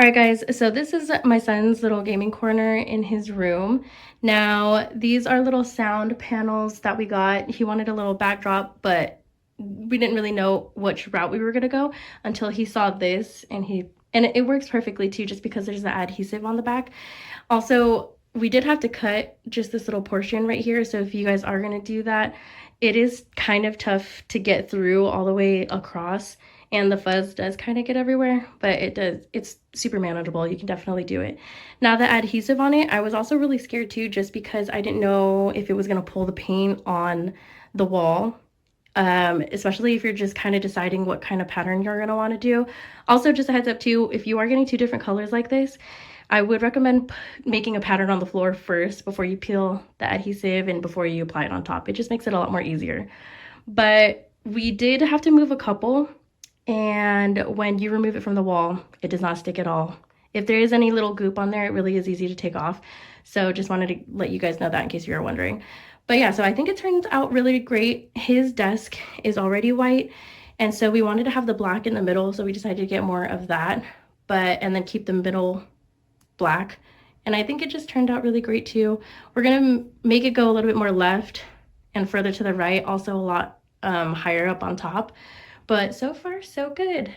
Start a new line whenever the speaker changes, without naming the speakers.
All right, guys, so this is my son's little gaming corner in his room. Now, these are little sound panels that we got. He wanted a little backdrop, but we didn't really know which route we were gonna go until he saw this, and it works perfectly too, just because there's the adhesive on the back. Also, we did have to cut just this little portion right here, so if you guys are gonna do that, it is kind of tough to get through all the way across, and the fuzz does kind of get everywhere, but it's super manageable. You can definitely do it. Now, the adhesive on it, I was also really scared too, just because I didn't know if it was gonna pull the paint on the wall, especially if you're just kind of deciding what kind of pattern you're gonna want to do. Also, just a heads up too, if you are getting two different colors like this, I would recommend making a pattern on the floor first before you peel the adhesive and before you apply it on top. It just makes it a lot more easier. But we did have to move a couple, and when you remove it from the wall, it does not stick at all. If there is any little goop on there, it really is easy to take off. So just wanted to let you guys know that in case you were wondering. But yeah, so I think it turns out really great. His desk is already white, and so we wanted to have the black in the middle, so we decided to get more of that, and then keep the middle black. And I think it just turned out really great too. We're gonna make it go a little bit more left and further to the right, also a lot higher up on top. But so far, so good.